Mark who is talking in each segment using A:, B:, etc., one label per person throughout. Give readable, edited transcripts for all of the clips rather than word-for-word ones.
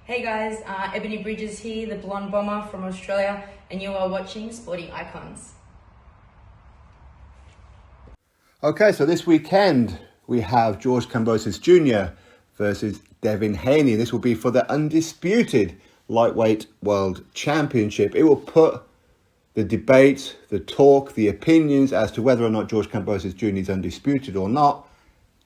A: Hey guys, Ebony Bridges here, the blonde bomber from Australia, and you are watching Sporting Icons.
B: Okay, so this weekend we have George Kambossos Jr. versus Devin Haney. This will be for the Undisputed Lightweight World Championship. It will put the debate, the talk, the opinions as to whether or not George Kambossos Jr. is undisputed or not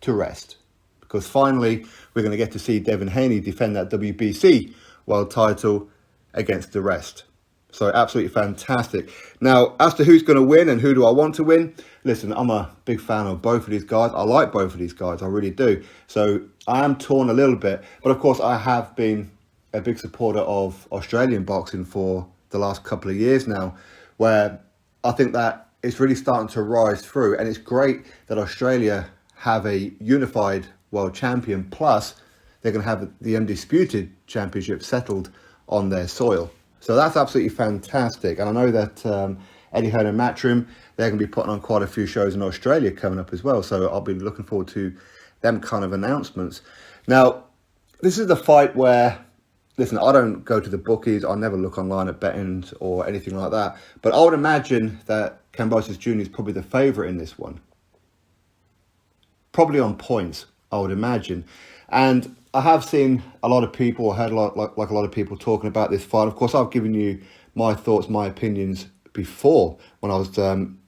B: to rest. Because finally, we're going to get to see Devin Haney defend that WBC world title against the rest. So absolutely fantastic. Now, as to who's going to win and who do I want to win, listen, I'm a big fan of both of these guys. I like both of these guys, I really do. So I am torn a little bit. But of course, I have been a big supporter of Australian boxing for the last couple of years now, where I think that it's really starting to rise through. And it's great that Australia have a unified world champion, plus they're going to have the Undisputed Championship settled on their soil. So that's absolutely fantastic. And I know that Eddie Hearn and Matchroom, they're going to be putting on quite a few shows in Australia coming up as well. So I'll be looking forward to them kind of announcements. Now, this is the fight where, listen, I don't go to the bookies. I never look online at bettings or anything like that. But I would imagine that Kambossos Jr. is probably the favourite in this one. Probably on points, I would imagine. And I have seen a lot of people, I heard a lot of people talking about this fight. Of course, I've given you my thoughts, my opinions before when I was on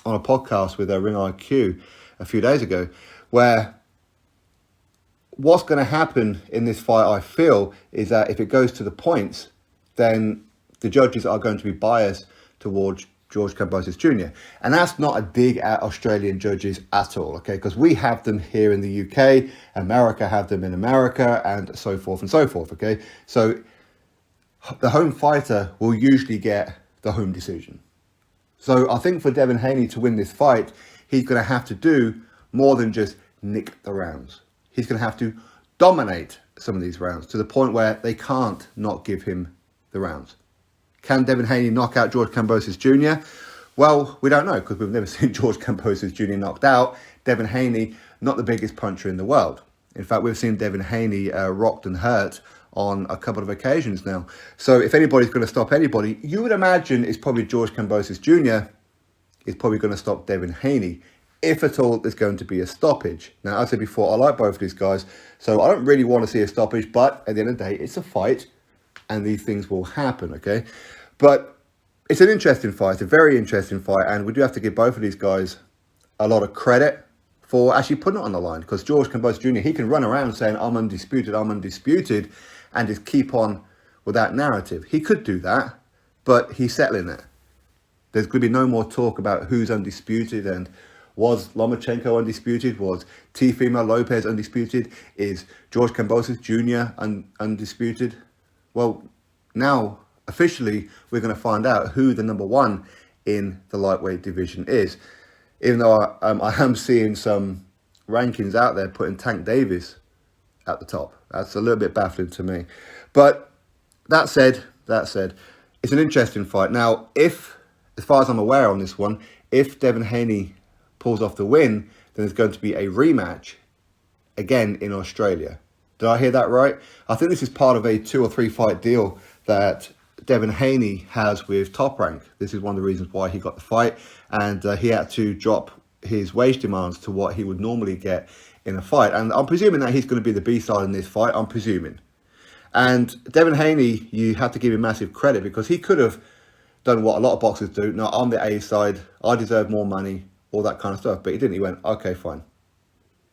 B: a podcast with Ring IQ a few days ago, where what's going to happen in this fight, I feel, is that if it goes to the points, then the judges are going to be biased towards George Kambossos Jr. And that's not a dig at Australian judges at all, okay? Because we have them here in the UK, America have them in America, and so forth, okay? So the home fighter will usually get the home decision. So I think for Devin Haney to win this fight, he's going to have to do more than just nick the rounds. He's going to have to dominate some of these rounds to the point where they can't not give him the rounds. Can Devin Haney knock out George Kambossos Jr.? Well, we don't know because we've never seen George Kambossos Jr. knocked out. Devin Haney, not the biggest puncher in the world. In fact, we've seen Devin Haney rocked and hurt on a couple of occasions now. So if anybody's going to stop anybody, you would imagine it's probably George Kambossos Jr. is probably going to stop Devin Haney, if at all there's going to be a stoppage. Now, as I said before, I like both of these guys, so I don't really want to see a stoppage, but at the end of the day, it's a fight, and these things will happen, okay? But it's an interesting fight. It's a very interesting fight, and we do have to give both of these guys a lot of credit for actually putting it on the line, because George Kambossos Jr., he can run around saying, I'm undisputed, and just keep on with that narrative. He could do that, but he's settling it. There's going to be no more talk about who's undisputed and was Lomachenko undisputed? Was Teofimo Lopez undisputed? Is George Kambossos Jr. undisputed? Well, now, officially, we're going to find out who the number one in the lightweight division is. Even though I am seeing some rankings out there putting Tank Davis at the top. That's a little bit baffling to me. But that said, it's an interesting fight. Now, if, as far as I'm aware on this one, if Devin Haney pulls off the win, then there's going to be a rematch again in Australia. Did I hear that right? I think this is part of a 2 or 3 fight deal that Devin Haney has with Top Rank. This is one of the reasons why he got the fight, and he had to drop his wage demands to what he would normally get in a fight. And I'm presuming that he's going to be the B-side in this fight. I'm presuming. And Devin Haney, you have to give him massive credit because he could have done what a lot of boxers do. No, I'm the A-side. I deserve more money, all that kind of stuff. But he didn't. He went, okay, fine.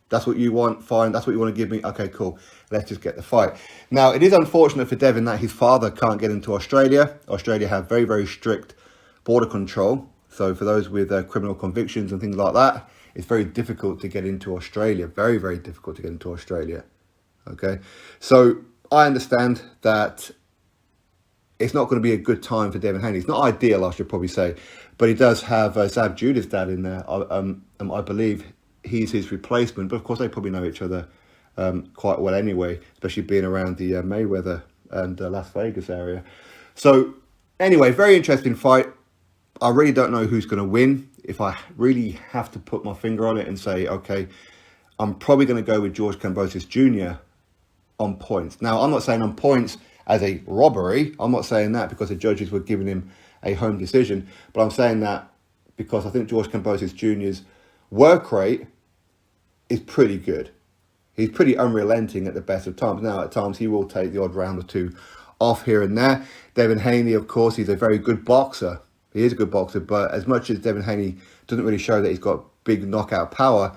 B: That's what you want, fine. That's what you want to give me. Okay, cool. Let's just get the fight. Now, it is unfortunate for Devin that his father can't get into Australia. Australia have very, very strict border control. So for those with criminal convictions and things like that, it's very difficult to get into Australia. Very, very difficult to get into Australia. Okay. So I understand that it's not going to be a good time for Devin Haney. It's not ideal, I should probably say. But he does have Zab Judah's dad in there. I believe he's his replacement, but of course they probably know each other quite well anyway, especially being around the Mayweather and Las Vegas area. So anyway, very interesting fight. I really don't know who's going to win. If I really have to put my finger on it and say, okay, I'm probably going to go with George Kambossos Jr. on points. Now, I'm not saying on points as a robbery. I'm not saying that because the judges were giving him a home decision. But I'm saying that because I think George Kambossos Jr.'s work rate is pretty good. He's pretty unrelenting at the best of times. Now, at times, he will take the odd round or two off here and there. Devin Haney, of course, he's a very good boxer. He is a good boxer, but as much as Devin Haney doesn't really show that he's got big knockout power,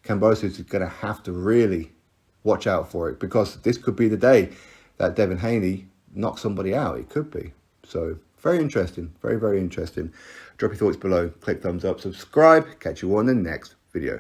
B: Kambossos is going to have to really watch out for it, because this could be the day that Devin Haney knocks somebody out. It could be. So, very interesting. Very, very interesting. Drop your thoughts below. Click thumbs up. Subscribe. Catch you on the next video.